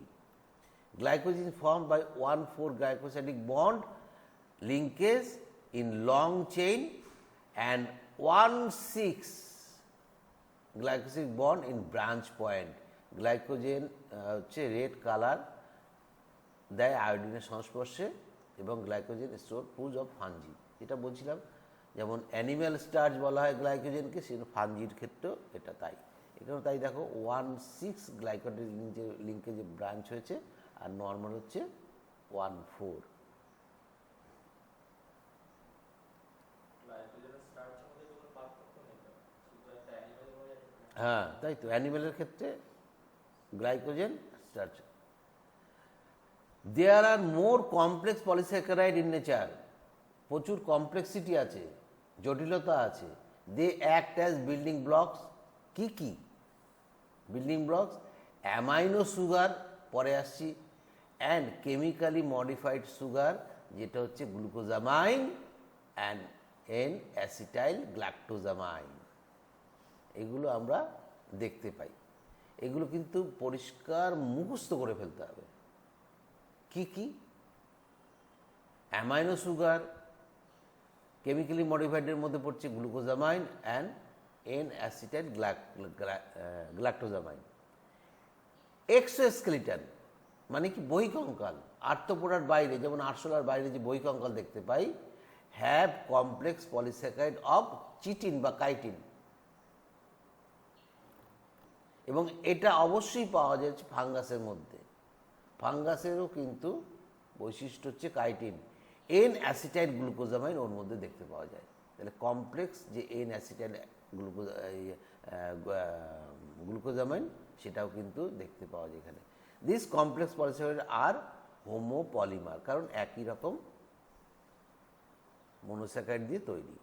Glycogen form by 1,4 glycosidic bond linkage in long chain and 1,6 glycosidic bond in branch point. Glycogen হচ্ছে রেড কালার দেয় আয়োডিনের সংস্পর্শে, এবং glycogen store food of fungi, যেটা বলছিলাম, যেমন অ্যানিম্যাল স্টার্চ বলা হয় গ্লাইকোজেনকে, সেটা ফাঞ্জির ক্ষেত্রেও এটা তাই। এখানেও তাই, দেখো 1,6 গ্লাইকোজেন লিঙ্কে যে ব্রাঞ্চ হয়েছে, আর নর্মাল হচ্ছে 1,4। হ্যাঁ তাই তো, অ্যানিমেলের ক্ষেত্রে glycogen starch. There are more complex polysaccharide in nature, প্রচুর কমপ্লেক্সিটি আছে, জটিলতা আছে। They act as building blocks, কি কি বিল্ডিং ব্লকস, অ্যামাইনো সুগার, পরে আসছি, অ্যান্ড কেমিক্যালি মডিফাইড সুগার, যেটা হচ্ছে গ্লুকোজামাইন অ্যান্ড এন অ্যাসিটাইল গ্ল্যাকটোজামাইন, এগুলো আমরা দেখতে পাই। এগুলো কিন্তু পরিষ্কার মুখস্থ করে ফেলতে হবে। কি কি, অ্যামাইনো সুগার, কেমিক্যালি মডিফাইডের মধ্যে পড়ছে গ্লুকোজামাইন অ্যান্ড এন অ্যাসিটাইল গ্ল্যাকটোজামাইন। এক্সোস্কেলিটন মানে কি, বহিকঙ্কাল, আর্থ্রোপোডার বাইরে, যেমন আরশোলার বাইরে যে বহিকঙ্কাল দেখতে পাই, have complex polysaccharide of chitin বা কাইটিন, এবং এটা অবশ্যই পাওয়া যাচ্ছে ফাঙ্গাসের মধ্যে। ফাঙ্গাসেরও কিন্তু বৈশিষ্ট্য হচ্ছে কাইটিন, এন অ্যাসিটাইল গ্লুকোজামাইন ওর মধ্যে দেখতে পাওয়া যায়। তাহলে কমপ্লেক্স যে এন অ্যাসিটাইল গ্লুকোজামাইন, সেটাও কিন্তু দেখতে পাওয়া যায় এখানে। This complex polysaccharide are homopolymer, কারণ একই রকম মনোস্যাকারাইড দিয়ে তৈরি।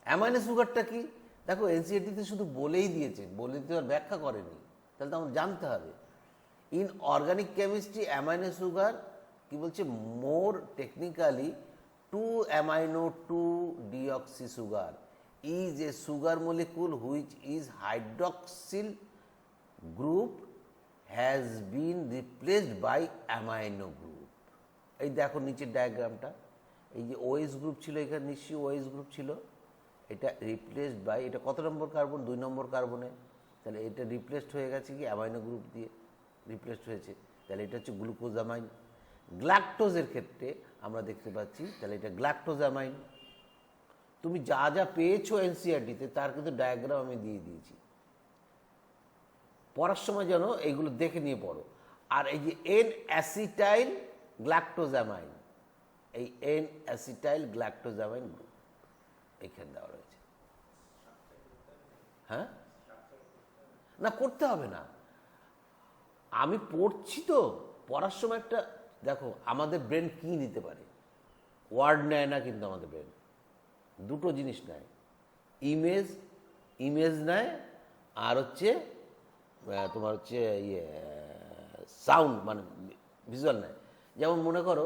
অ্যামাইনো সুগারটা কি, দেখো এনসিইআরটিতে শুধু বলেই দিয়েছে, বলে দিতে আর ব্যাখ্যা করেনি, তাহলে তো আমার জানতে হবে। In organic chemistry amino sugar কি বলছে, মোর technically 2-amino-2-deoxy sugar is a sugar molecule which is hydroxyl group has been replaced by amino group. এই দেখো নিচের ডায়াগ্রামটা, এই যে OH গ্রুপ ছিল, এখানে নিশ্চয়ই OH গ্রুপ ছিল, এটা রিপ্লেসড বাই, এটা কত নম্বর কার্বন, 2 নম্বর কার্বনে, তাহলে এটা রিপ্লেসড হয়ে গেছে কি অ্যামাইনো গ্রুপ দিয়ে রিপ্লেসড হয়েছে, তাহলে এটা হচ্ছে গ্লুকোজামাইন। গ্ল্যাকটোজের ক্ষেত্রে আমরা দেখতে পাচ্ছি, তাহলে এটা গ্ল্যাকটোজামাইন, তুমি যা যা পেয়েছো এনসিইআরটিতে তার কিন্তু ডায়াগ্রাম আমি দিয়ে দিয়েছি। পড়ার সময় যেন এইগুলো দেখে নিয়ে পড়ো। আর এই যে এন অ্যাসিটাইল গ্ল্যাকটোজামাইন, এই এন অ্যাসিটাইল গ্ল্যাকটোজামাইন গ্রুপ এইখানে দেওয়া রয়েছে। হ্যাঁ, না করতে হবে না, আমি পড়ছি তো, পড়ার সময় একটা দেখো আমাদের ব্রেন কি নিতে পারে, ওয়ার্ড নেয় না কিন্তু আমাদের ব্রেন দুটো জিনিস নেয়, ইমেজ নেয় আর হচ্ছে তোমার হচ্ছে ইয়ে সাউন্ড মানে ভিজুয়াল নেয়। যেমন মনে করো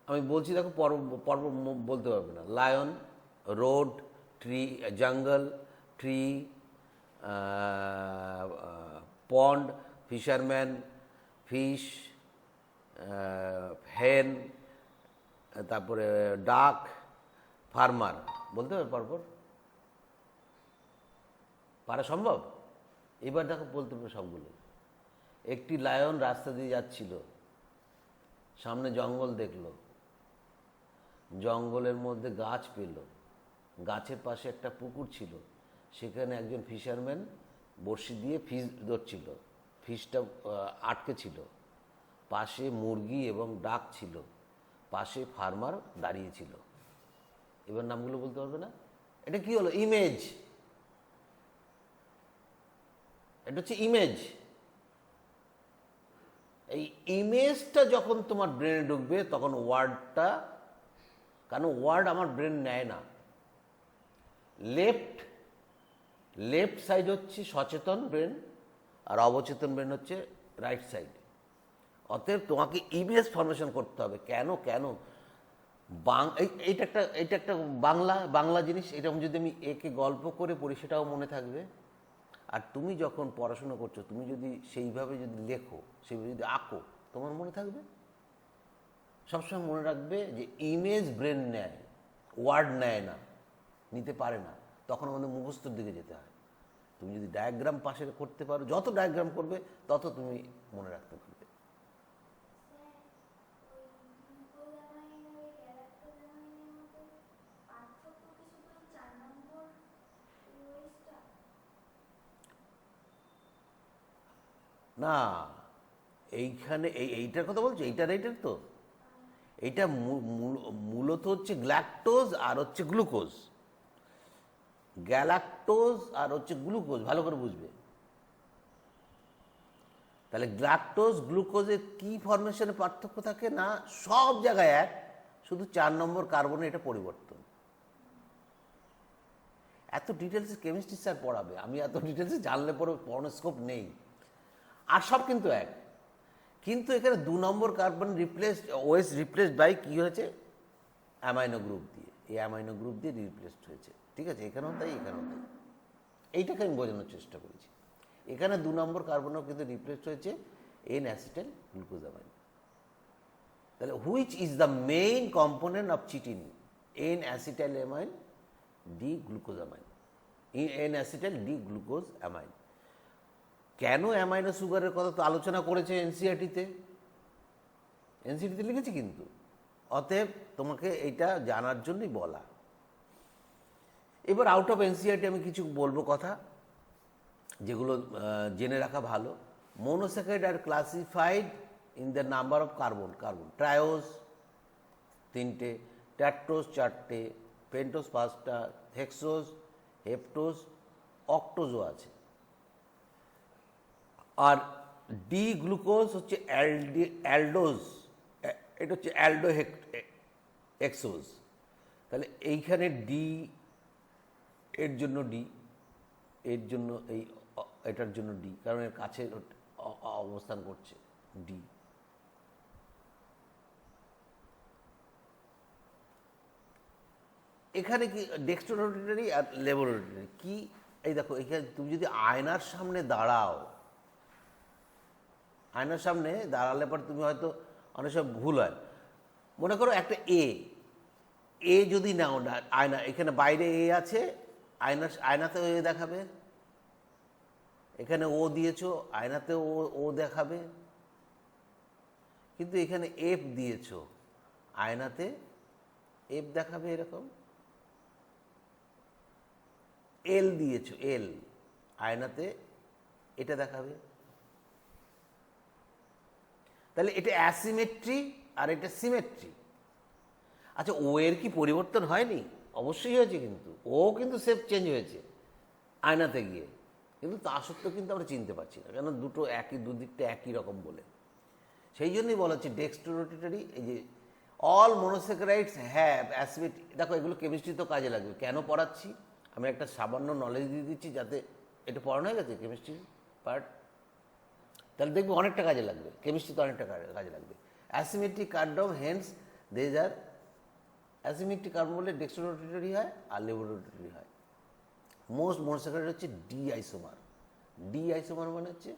আমি বলছি, দেখো পর্ব বলতে পারবে না, লায়ন, রোড, ট্রি, জঙ্গল, ট্রি, পন্ড, ফিশারম্যান, ফিশ, হেন, তারপরে ডাক, ফার্মার, বলতে পারবে পরপর? পারা সম্ভব? এবার দেখো বলতে পারবে সবগুলো। একটি লায়ন রাস্তা দিয়ে যাচ্ছিল, সামনে জঙ্গল দেখলো, জঙ্গলের মধ্যে গাছ পেল, গাছের পাশে একটা পুকুর ছিল, সেখানে একজন ফিশারম্যান বড়শি দিয়ে ফিশ ধরছিল, ফিশটা আটকে ছিল, পাশে মুরগি এবং ডাক ছিল, পাশে ফার্মার দাঁড়িয়েছিল। এবার নামগুলো বলতে পারবে না? এটা কি হলো? ইমেজ। এটা হচ্ছে ইমেজ। এই ইমেজটা যখন তোমার ব্রেনে ঢুকবে তখন ওয়ার্ডটা, কারণ ওয়ার্ড আমার ব্রেন নেয় না। লেফট সাইড হচ্ছে সচেতন ব্রেন আর অবচেতন ব্রেন হচ্ছে রাইট সাইড। অতএব তোমাকে ইমেজ ফরমেশন করতে হবে। কেন এইটা একটা বাংলা জিনিস। এরকম যদি আমি একে গল্প করে পড়ি সেটাও মনে থাকবে। আর তুমি যখন পড়াশোনা করছো, তুমি যদি সেইভাবে যদি লেখো, সেইভাবে যদি আঁকো, তোমার মনে থাকবে। সবসময় মনে রাখবে যে ইমেজ ব্রেন নেয়, ওয়ার্ড নেয় না, নিতে পারে না। তখন আমাদের মুখস্থর দিকে যেতে হয়। তুমি যদি ডায়াগ্রাম পাশে করতে পারো, যত ডায়াগ্রাম করবে তত তুমি মনে রাখতে পারবে। না, এইখানে এইটার কথা বলছো, এইটার তো এইটা মূলত হচ্ছে গ্ল্যাকটোজ আর হচ্ছে গ্লুকোজ। গ্যালাক্টোজ আর হচ্ছে গ্লুকোজ, ভালো করে বুঝবে। তাহলে গ্ল্যাকটোজ গ্লুকোজের কি ফরমেশনে পার্থক্য থাকে? না, সব জায়গায় এক, শুধু 4 নম্বর কার্বনে এটা পরিবর্তন। এত ডিটেলসে কেমিস্ট্রি স্যার পড়াবে, আমি এত ডিটেলসে জানলে পরে পড়ানোর স্কোপ নেই। আর সব কিন্তু এক, কিন্তু এখানে 2 নম্বর কার্বন রিপ্লেসড বাই কি হয়েছে? অ্যামাইনো গ্রুপ দিয়ে। এই অ্যামাইনো গ্রুপ দিয়ে রিপ্লেসড হয়েছে। ঠিক আছে, এখানেও তাই, এখানেও তাই। এইটাকে আমি বোঝানোর চেষ্টা করেছি। এখানে 2 নম্বর কার্বনও কিন্তু রিপ্লেসড হয়েছে এন অ্যাসিটাইল গ্লুকোজামাইন। তাহলে which is the main component of chitin? N acetyl amine D glucosamine, N acetyl D glucose amine. কেন অ্যামাইনো সুগারের কথা তো আলোচনা করেছে এনসিইআরটিতে লিখেছি কিন্তু। অতএব তোমাকে এইটা জানার জন্যই বলা। এবার আউট অফ এনসিইআরটি আমি কিছু বলবো কথা, যেগুলো জেনে রাখা ভালো। Monosaccharide are classified in the number of carbon. Triose 3টে, ট্যাট্টোজ 4টে, পেন্টোজ 5টা, হেক্সোজ, হেপ্টোজ, অক্টোজও আছে। আর ডি গ্লুকোজ হচ্ছে অ্যালডোজ, এটা হচ্ছে হেক্সোজ। তাহলে এইখানে ডি এর জন্য ডি, এর জন্য এটার জন্য ডি, কারণ এর কাছে অবস্থান করছে ডি। এখানে কি ডেক্সট্রোরোটারি আর লেবোরোটারি কি? এই দেখো, এখানে তুমি যদি আয়নার সামনে দাঁড়াও, আয়নার সামনে দাঁড়ালে পর তুমি হয়তো অনেক সময় ভুল হয়। মনে করো একটা এ যদি নাও আয়না, এখানে বাইরে এ আছে, আয়নাতে এ দেখাবে, এখানে ও দিয়েছো, আয়নাতে ও দেখাবে, কিন্তু এখানে এফ দিয়েছো, আয়নাতে এফ দেখাবে এরকম। এল দিয়েছো, এল, আয়নাতে এটা দেখাবে। তাহলে এটা অ্যাসিমেট্রি আর এটা সিমেট্রি। আচ্ছা, ও এর কি পরিবর্তন হয়নি? অবশ্যই হয়েছে, কিন্তু শেপ চেঞ্জ হয়েছে আয়নাতে গিয়ে, কিন্তু তা সত্ত্বেও কিন্তু আমরা চিনতে পারছি না, কেন দুটো একই, দুদিকটা একই রকম বলে। সেই জন্যই বলা হচ্ছে ডেক্সট্রোরোটেটরি, এই যে অল মনোস্যাকারাইডস হ্যাভ অ্যাসিমেট্রি। দেখো, এগুলো কেমিস্ট্রিতেও কাজে লাগবে। কেন পড়াচ্ছি? আমি একটা সামান্য নলেজ দিয়ে দিচ্ছি, যাতে এটা পড়ানো হয়ে গেছে কেমিস্ট্রি পার্ট, তাহলে দেখবো অনেকটা কাজে লাগবে, কেমিস্ট্রিতে অনেকটা কাজে লাগবে। অ্যাসিমেট্রিক কার্বন, হেন্স দেজ আর অ্যাসিমেট্রিক কার্বন বলে ডেক্সট্রোরোটেটরি হয় আর লেভোরোটেটরি হয়। মোস্ট মনোস্যাকারাইড হচ্ছে ডি আইসোমার। ডি আইসোমার মানে হচ্ছে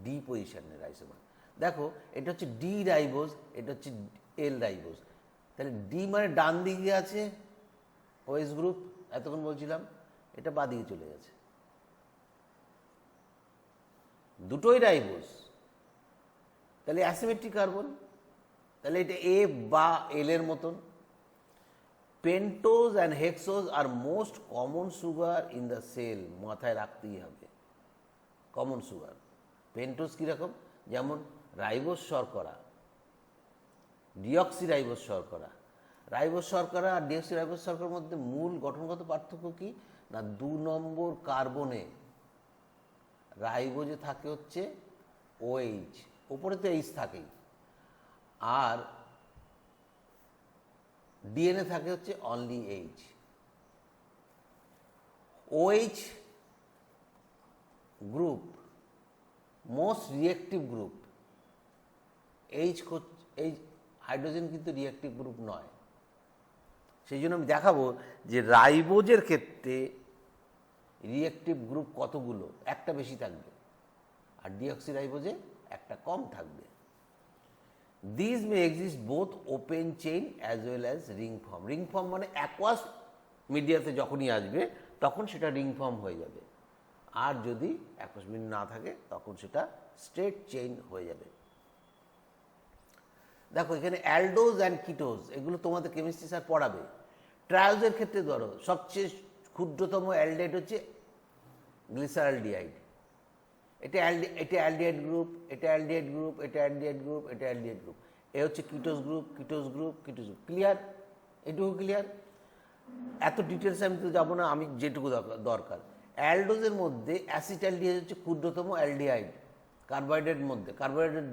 ডি পজিশনের আইসোমার। দেখো, এটা হচ্ছে ডি রাইবোজ, এটা হচ্ছে এল রাইবোজ। তাহলে ডি মানে ডান দিকে আছে ওএস গ্রুপ, এতক্ষণ বলছিলাম, এটা বাঁ দিকে চলে গেছে, দুটোই রাইবোজ, তাহলে অ্যাসিমেট্রিক কার্বন। তাহলে এটা এ বা এল এর মতন। Pentose and hexose are most common sugar in the cell, মাথায় রাখতেই হবে কমন সুগার। পেন্টোজ কীরকম? যেমন রাইবোজ শর্করা, ডিঅক্সি রাইবোজ শর্করা। রাইবোজ শর্করা আর ডিঅক্সি রাইবোজ শর্করার মধ্যে মূল গঠনগত পার্থক্য কি না, 2 নম্বর কার্বনে রাইবোজে থাকে হচ্ছে ওএইচ, ওপরে তো এইচ থাকেই, আর ডিএনএ থাকে হচ্ছে only H. OH group most reactive group, H hydrogen কিন্তু রিয়েক্টিভ গ্রুপ নয়। সেই জন্য আমি দেখাবো যে রাইবোজের ক্ষেত্রে রিয়েক্টিভ গ্রুপ কতগুলো, একটা বেশি থাকবে, আর ডিঅক্সি রাইবোজে একটা কম থাকবে। This may exist both open chain as well as ring form. Ring form মানে অ্যাকোয়াস মিডিয়াতে যখনই আসবে তখন সেটা রিং ফর্ম হয়ে যাবে, আর যদি অ্যাকোয়াস মিডিয়া না থাকে তখন সেটা স্ট্রেট চেইন হয়ে যাবে। দেখো, এখানে অ্যালডোজ অ্যান্ড কিটোজ, এগুলো তোমাদের কেমিস্ট্রি স্যার পড়াবে। ট্রায়োজের ক্ষেত্রে ধরো সবচেয়ে ক্ষুদ্রতম অ্যালডিহাইড হচ্ছে গ্লিসারআলডিহাইড। এটা অ্যালডিহাইড গ্রুপ, এটা অ্যালডিহাইড গ্রুপ, এটা অ্যালডিহাইড গ্রুপ, এটা অ্যালডিহাইড গ্রুপ। এ হচ্ছে ketose group, ketose group, ketose group. Clear? এটুকু ক্লিয়ার? এত ডিটেলসে আমি তো যাবো না, আমি যেটুকু দরকার। অ্যালডোজের মধ্যে অ্যাসিটালডিহাইড হচ্ছে ক্ষুদ্রতম অ্যালডিহাইড কার্বোহাইড্রেটের মধ্যে। কার্বোহাইড্রেট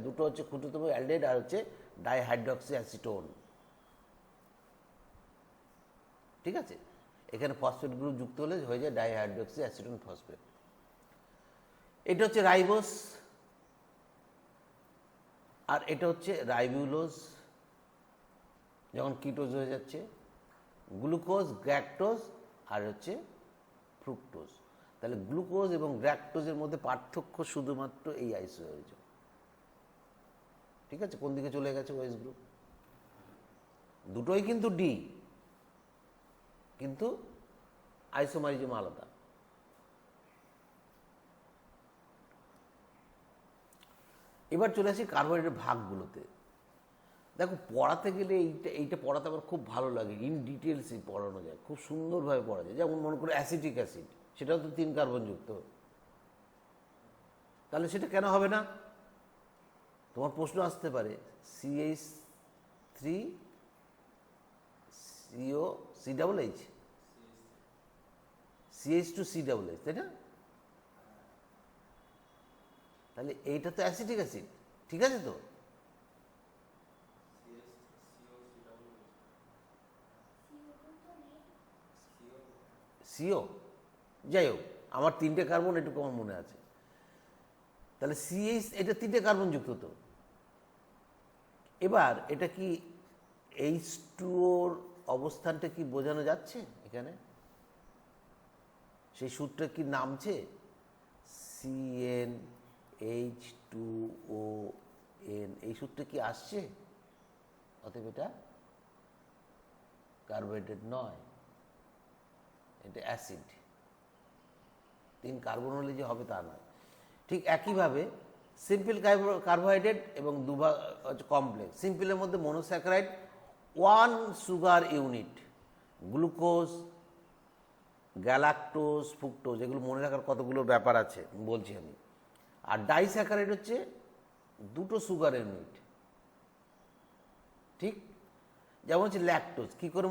দুটো হচ্ছে ক্ষুদ্রতম অ্যালডিহাইড, আর হচ্ছে ডাইহাইড্রক্সি অ্যাসিটোন। ঠিক আছে? এখানে ফসফেট গ্রুপ যুক্ত হলে হয়ে যায় ডাইহাইড্রক্সি অ্যাসিটোন ফসফেট। এটা হচ্ছে রাইবোস, আর এটা হচ্ছে রাইবিউলোজ, যখন কিটোজ হয়ে যাচ্ছে। গ্লুকোজ, গ্র্যাকটোজ, আর হচ্ছে ফ্রুক্টোজ। তাহলে গ্লুকোজ এবং গ্র্যাকটোজের মধ্যে পার্থক্য শুধুমাত্র এই আইসোমারিজম। ঠিক আছে? কোন দিকে চলে গেছে ওএস গ্রুপ? দুটোই কিন্তু ডি, কিন্তু আইসোমারিজম আলাদা। এবার চলে আসি কার্বোহাইড্রেট ভাগগুলোতে। দেখো, পড়াতে গেলে এইটা পড়াতে আমার খুব ভালো লাগে, ইন ডিটেলসই পড়ানো যায়, খুব সুন্দরভাবে পড়া যায়। যেমন মনে করো অ্যাসিটিক অ্যাসিড, সেটাও তো 3 কার্বনযুক্ত, তাহলে সেটা কেন হবে না? তোমার প্রশ্ন আসতে পারে, CH3 CO CH, CH2CH, তাই না? তাহলে এইটা তো অ্যাসিটিক অ্যাসিড, ঠিক আছে তো? সিও, যাই হোক, আমার 3টে কার্বন, এটুকু আমার মনে আছে। তাহলে CH, এটা 3টে কার্বন যুক্ত তো। এবার এটা কি H2ওর অবস্থানটা কি বোঝানো যাচ্ছে এখানে? সেই সূত্রটা কি নামছে? CnH2ON, এই সূত্রে কি আসছে? অতএব এটা কার্বোহাইড্রেট নয়, এটা অ্যাসিড। 3 কার্বন হলে যে হবে তা নয়। ঠিক একইভাবে সিম্পল কার্বোহাইড্রেট এবং দুভাগ কমপ্লেক্স। সিম্পলের মধ্যে monosaccharide 1 sugar unit, glucose, galactose, fructose, এগুলো মনে রাখার কতগুলো ব্যাপার আছে বলছি আমি। আর ডাইস্যাকারাইড হচ্ছে 2 সুগার ইউনিট। ঠিক, যেমন হচ্ছে ল্যাকটোজ। কী করে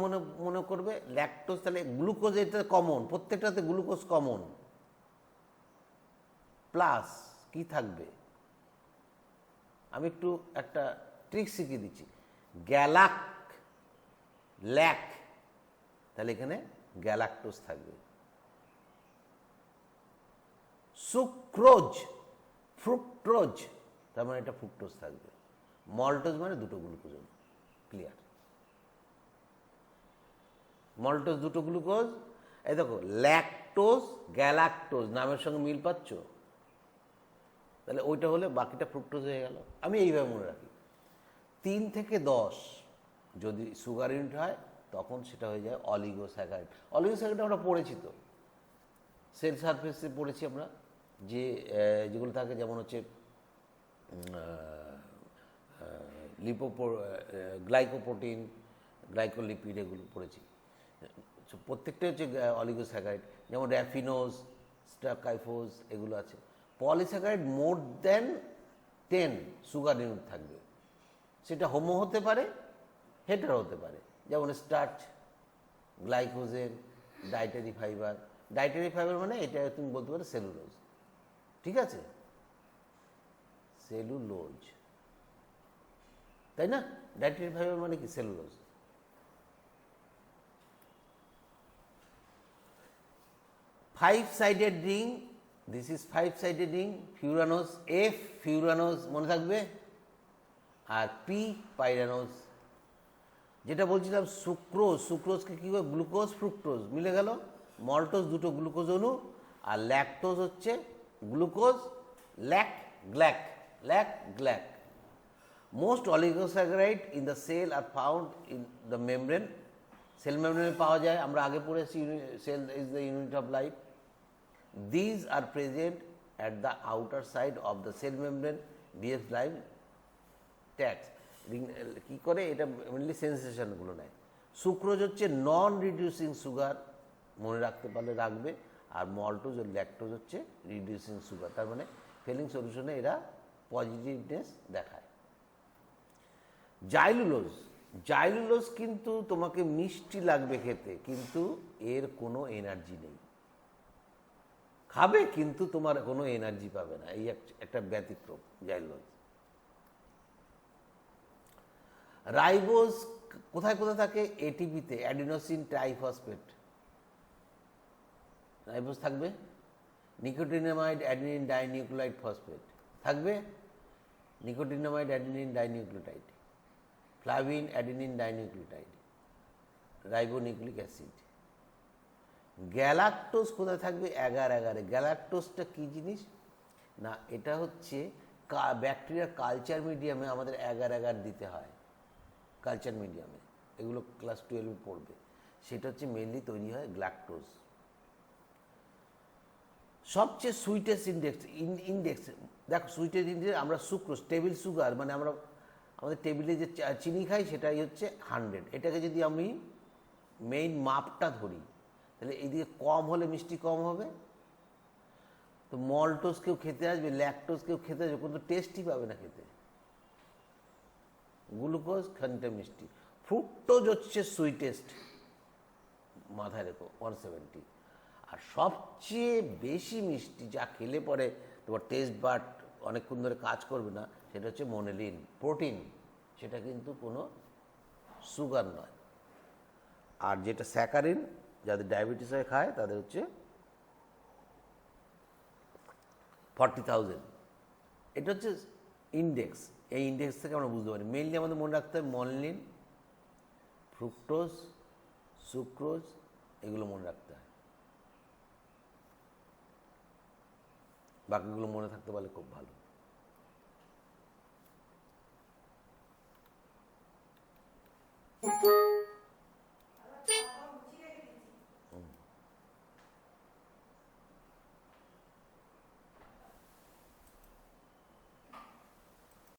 মনে করবে ল্যাকটোজ? তাহলে গ্লুকোজ এটা কমন, প্রত্যেকটাতে গ্লুকোজ কমন, প্লাস কি থাকবে, আমি একটু একটা ট্রিক শিখিয়ে দিচ্ছি। ল্যাক, তাহলে এখানে গ্যালাক্টোজ থাকবে। সুক্রোজ, ফ্রুক্টোজ, তার মানে এটা ফ্রুক্টোজ থাকবে। মল্টোজ মানে 2 গ্লুকোজ। ক্লিয়ার? Maltose 2 glucose. এই দেখো ল্যাকটোজ, গ্যালাক্টোজ নামের সঙ্গে মিল পাচ্ছ? তাহলে ওইটা হলে বাকিটা ফ্রুক্টোজ হয়ে গেল। আমি এইভাবে মনে রাখি। 3 থেকে 10 যদি সুগার ইউনিট হয় তখন সেটা হয়ে যায় অলিগোস্যাকারাইড। অলিগোস্যাকারাইড আমরা পড়েছি তো, সেল সারফেসে পড়েছি আমরা, যে যেগুলো থাকে, যেমন হচ্ছে গ্লাইকোপ্রোটিন, গ্লাইকোলিপিড, এগুলো পড়েছি। প্রত্যেকটাই হচ্ছে অলিগোস্যাকারাইড। যেমন র্যাফিনোজ, স্টাকাইফোজ, এগুলো আছে। পলিস্যাকারাইড মোর দেন 10 সুগার ইউনিট থাকবে। সেটা হোমো হতে পারে, হেটারো হতে পারে। যেমন starch, glycogen, dietary fibre. Dietary fibre মানে এটা তুমি বলতে পারো সেলুলোজ। ঠিক আছে, সেলুলোজ, তাই না? ডায়েটারি ফাইবার মানে কি? Cellulose. Five sided ring, this is 5 sided ring. Furanose, F furanose মনে থাকবে, আর পি পাইরানোজ। যেটা বলছিলাম সুক্রোজ, সুক্রোজকে কী করে? গ্লুকোজ, ফ্রুক্টোজ মিলে গেল। মল্টোজ 2 গ্লুকোজ অণু, আর ল্যাকটোজ হচ্ছে গ্লুকোজ, গ্ল্যাক। Most oligosaccharide in the cell are found in the membrane. Cell মেমব্রেনে পাওয়া যায়, আমরা আগে পড়েছি, cell is the unit of life. These are present at the outer side of the cell membrane, DF life tags. কি করে? এটা মেনলি সেন্সেশনগুলো নেয়। সুক্রোজ হচ্ছে নন রিডিউসিং সুগার, মনে রাখতে পারলে রাখবে। আর মল্টোজ ও ল্যাকটোজ হচ্ছে রিডিউসিং সুগার। তার মানে ফেলিং সলিউশনে এরা পজিটিভনেস দেখায়। জাইলুলোজ কিন্তু তোমাকে মিষ্টি লাগবে খেতে, কিন্তু এর কোনো এনার্জি নেই। খাবে কিন্তু তোমার কোনো এনার্জি পাবে না, এই একটা ব্যতিক্রম জাইলুলোজ। রাইবোজ কোথায় কোথায় থাকে? এটিপিতে, অ্যাডিনোসিন ট্রাইফসফেট। রাইবোজ থাকবে। নিকোটিনামাইড অ্যাডিনিন ডাইনিউক্লিওটাইড ফসফেট থাকবে। Nicotinamide adenine dinucleotide, flavin adenine dinucleotide, ribonucleic acid. Galactose কোথায় থাকবে? এগারে। গ্যালাক্টোজটা কি জিনিস না? এটা হচ্ছে ব্যাকটেরিয়ার কালচার মিডিয়ামে আমাদের এগার দিতে হয়। কালচার মিডিয়ামে, এগুলো ক্লাস 12 পড়বে। সেটা হচ্ছে মেনলি তৈরি হয় গ্ল্যাকটোজ। সবচেয়ে সুইটেস্ট ইন্ডেক্স দেখো, সুইটেস্ট ইন্ডেক্স আমরা সুক্রোজ, টেবিল সুগার, মানে আমরা আমাদের টেবিলে যে চিনি খাই সেটাই হচ্ছে 100। এটাকে যদি আমি মেইন মাপটা ধরি, তাহলে এইদিকে কম হলে মিষ্টি কম হবে, তো মল্টোজ কেউ খেতে আসবে, ল্যাকটোজ কেউ খেতে আসবে, কিন্তু টেস্টই পাবে না খেতে। গ্লুকোজ খানিকটা মিষ্টি, ফ্রুক্টোজ হচ্ছে সুইটেস্ট, মাথায় রেখো 170। আর সবচেয়ে বেশি মিষ্টি যা খেলে পরে তোমার টেস্ট বাট অনেকক্ষণ ধরে কাজ করবে না, সেটা হচ্ছে মোনেলিন, প্রোটিন। সেটা কিন্তু কোনো সুগার নয়। আর যেটা স্যাকারিন, যাদের ডায়াবেটিস হয়ে খায় তাদের হচ্ছে 40,000। এটা হচ্ছে ইন্ডেক্স। এই ইন্ডেক্স থেকে আমরা বুঝতে পারি মেইনলি আমাদের মনে রাখতে হবে মনলিন, ফ্রুক্টোজ, সুক্রোজ, এগুলো মনে রাখতে হয়। বাকিগুলো মনে থাকতে পারলে খুব ভালো।